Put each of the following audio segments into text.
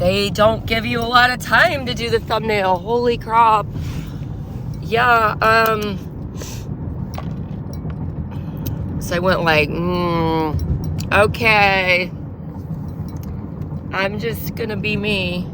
they don't give you a lot of time to do the thumbnail. Holy crap. Yeah, so I went like, okay, I'm just gonna be me.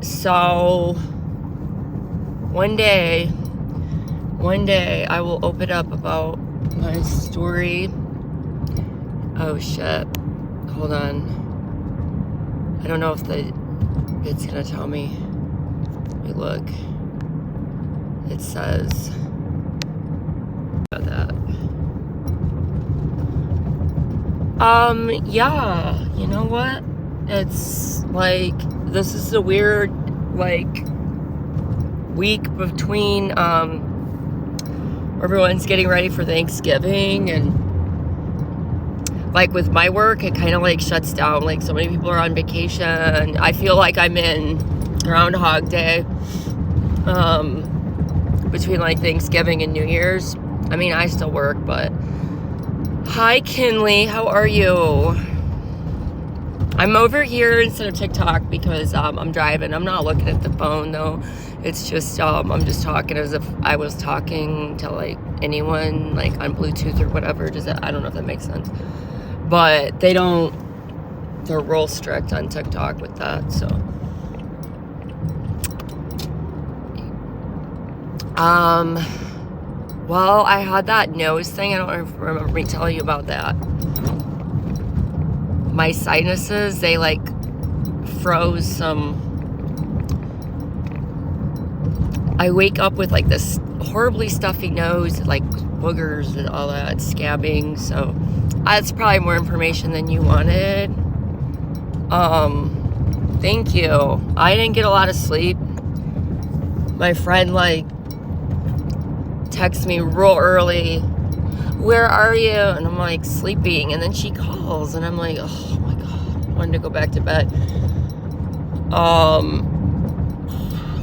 So one day I will open up about my story. Oh shit, hold on. I don't know if it's gonna tell me. Wait, look. It says about that. Yeah, you know what? It's like, this is a weird, like, week between, everyone's getting ready for Thanksgiving, and like with my work, it kind of like shuts down. Like, so many people are on vacation. I feel like I'm in Groundhog Day, between like Thanksgiving and New Year's. I mean, I still work, but hi Kinley, how are you? I'm over here instead of TikTok because I'm driving. I'm not looking at the phone though. It's just I'm just talking as if I was talking to like anyone, like on Bluetooth or whatever. I don't know if that makes sense, but they're real strict on TikTok with that. So well, I had that nose thing. I don't remember me telling you about that. My sinuses, they like froze some. I wake up with like this horribly stuffy nose, like boogers and all that, scabbing. So that's probably more information than you wanted. Thank you. I didn't get a lot of sleep. My friend like texts me real early, where are you? And I'm like, sleeping. And then she calls and I'm like, oh my God, I wanted to go back to bed.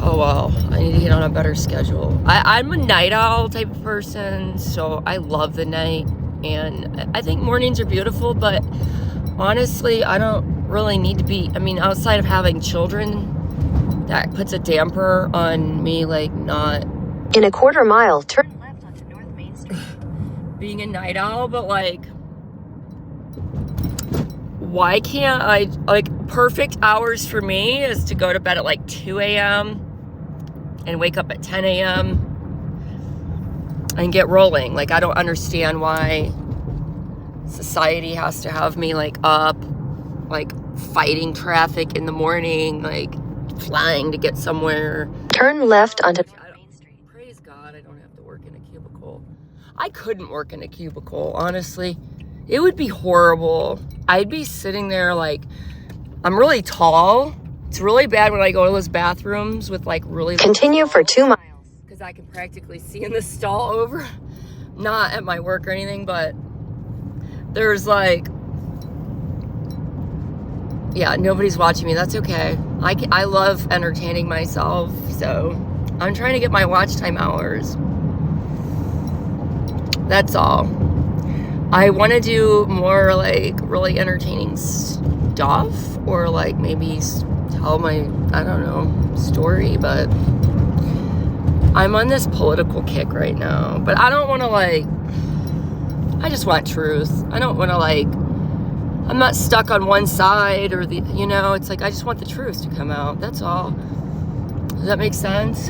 Oh well, I need to get on a better schedule. I'm a night owl type of person, so I love the night, and I think mornings are beautiful, but honestly, I don't really need to be, I mean, outside of having children, that puts a damper on me, like, not... In a quarter mile, turn left onto North Main Street. Being a night owl, but like, why can't I, like, perfect hours for me is to go to bed at like 2 a.m. and wake up at 10 a.m. and get rolling. Like, I don't understand why society has to have me like up, like fighting traffic in the morning, like flying to get somewhere. Turn left onto Main Street. Praise God, I don't have to work in a cubicle. I couldn't work in a cubicle, honestly. It would be horrible. I'd be sitting there like, I'm really tall. It's really bad when I go to those bathrooms with like really... Continue for 2 miles. Because I can practically see in the stall over. Not at my work or anything, but there's like... Yeah, nobody's watching me. That's okay. I love entertaining myself, so I'm trying to get my watch time hours. That's all. I want to do more like really entertaining stuff, or like maybe tell my, I don't know, story, but I'm on this political kick right now. But I don't want to like, I just want truth. I don't want to like, I'm not stuck on one side or the, you know, it's like I just want the truth to come out. That's all. Does that make sense?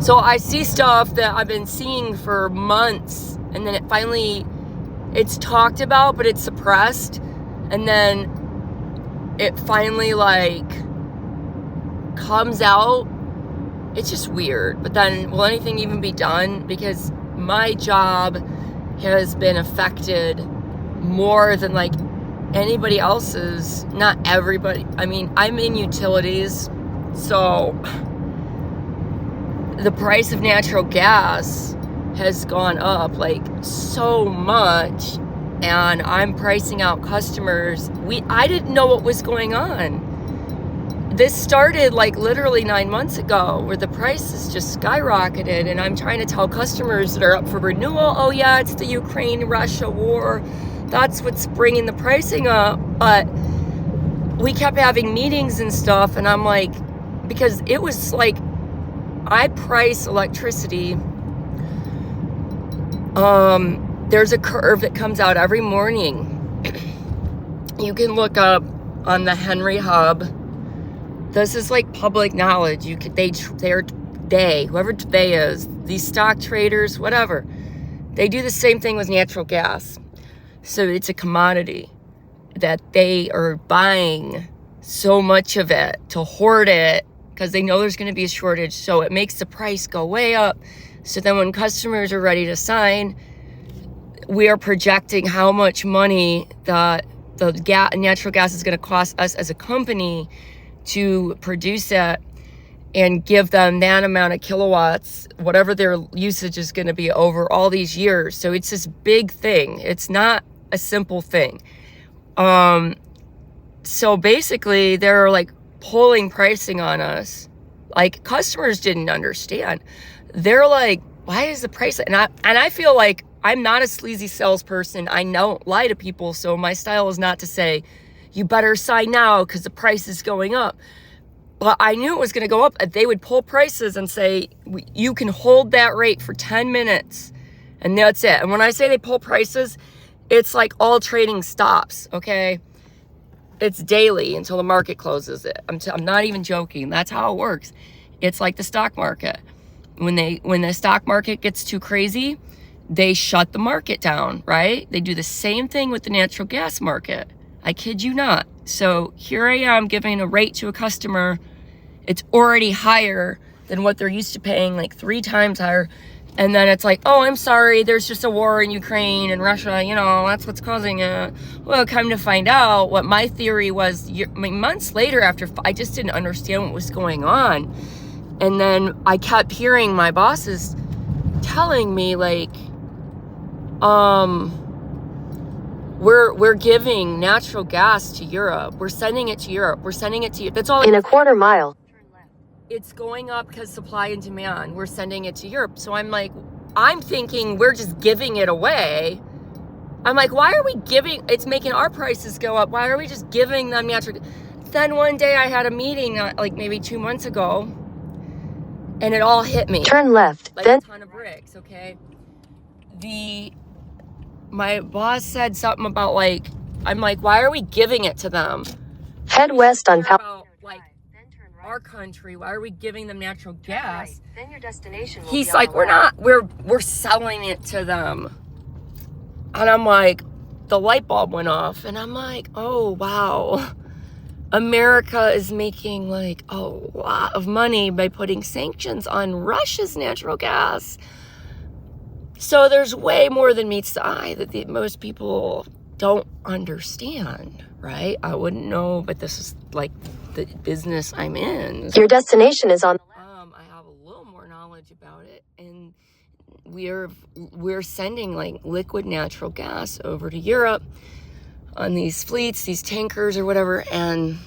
So I see stuff that I've been seeing for months, and then it finally, it's talked about, but it's suppressed. And then it finally like comes out. It's just weird. But then will anything even be done? Because my job has been affected more than like anybody else's. Not everybody. I mean, I'm in utilities, so the price of natural gas has gone up like so much, and I'm pricing out customers. I didn't know what was going on. This started like literally 9 months ago, where the prices just skyrocketed, and I'm trying to tell customers that are up for renewal, oh yeah, it's the Ukraine-Russia war. That's what's bringing the pricing up. But we kept having meetings and stuff, and I'm like, because it was like, I price electricity. There's a curve that comes out every morning. You can look up on the Henry Hub. This is like public knowledge. You could, whoever they is, these stock traders, whatever, they do the same thing with natural gas. So it's a commodity that they are buying so much of it to hoard it because they know there's going to be a shortage. So it makes the price go way up. So then when customers are ready to sign, we are projecting how much money the natural gas is going to cost us as a company to produce it and give them that amount of kilowatts, whatever their usage is going to be over all these years. So it's this big thing. It's not a simple thing. So basically they're like pulling pricing on us. Like customers didn't understand. They're like, why is the price? And I feel like I'm not a sleazy salesperson. I don't lie to people. So my style is not to say, you better sign now because the price is going up. But I knew it was going to go up. They would pull prices and say, you can hold that rate for 10 minutes. And that's it. And when I say they pull prices, it's like all trading stops, okay? It's daily until the market closes it. I'm not even joking. That's how it works. It's like the stock market. When the stock market gets too crazy, they shut the market down, right? They do the same thing with the natural gas market. I kid you not. So here I am giving a rate to a customer. It's already higher than what they're used to paying, like 3 times higher. And then it's like, oh, I'm sorry, there's just a war in Ukraine and Russia, that's what's causing it. Well, come to find out, what my theory was, months later after, I just didn't understand what was going on. And then I kept hearing my bosses telling me, like, we're giving natural gas to Europe. We're sending it to Europe. We're sending it to you. That's all. In a quarter mile. It's going up because supply and demand. We're sending it to Europe. So I'm thinking we're just giving it away. I'm like, why are we giving? It's making our prices go up. Why are we just giving them natural? Then one day I had a meeting, like maybe 2 months ago, and it all hit me. Turn left, like then a ton of bricks. Okay. My boss said something about like, I'm like, why are we giving it to them? head west on About like our country, why are we giving them natural gas? Then your destination will He's be like, we're selling it to them. And I'm like, the light bulb went off, and I'm like, oh wow, America is making like a lot of money by putting sanctions on Russia's natural gas. So there's way more than meets the eye that most people don't understand, right? I wouldn't know, but this is like the business I'm in. Your destination is on the left. I have a little more knowledge about it, and we're sending like liquid natural gas over to Europe on these fleets, these tankers or whatever, and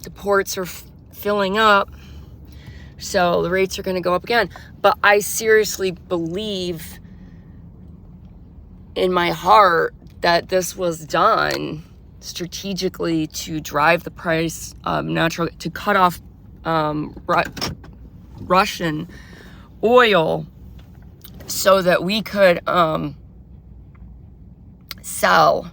the ports are filling up. So the rates are going to go up again. But I seriously believe in my heart that this was done strategically to drive the price of natural, to cut off Russian oil so that we could sell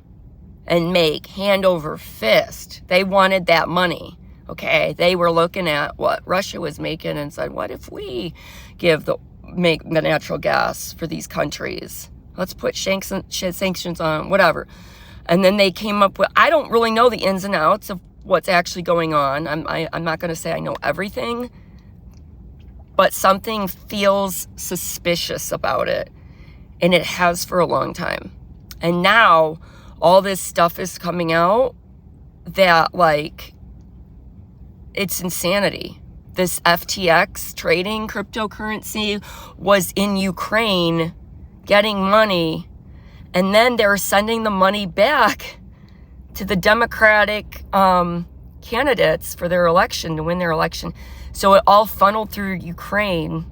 and make hand over fist. They wanted that money, okay? They were looking at what Russia was making and said, what if we make the natural gas for these countries? Let's put sanctions on, whatever. And then they came up with, I don't really know the ins and outs of what's actually going on. I'm not going to say I know everything, but something feels suspicious about it. And it has for a long time. And now all this stuff is coming out that, like, it's insanity. This FTX trading cryptocurrency was in Ukraine getting money, and then they're sending the money back to the Democratic candidates for their election, to win their election. So it all funneled through Ukraine.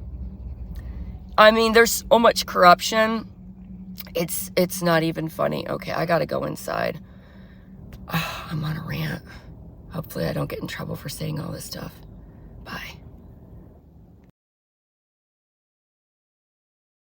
I mean, there's so much corruption. It's not even funny. Okay, I gotta go inside. I'm on a rant. Hopefully I don't get in trouble for saying all this stuff.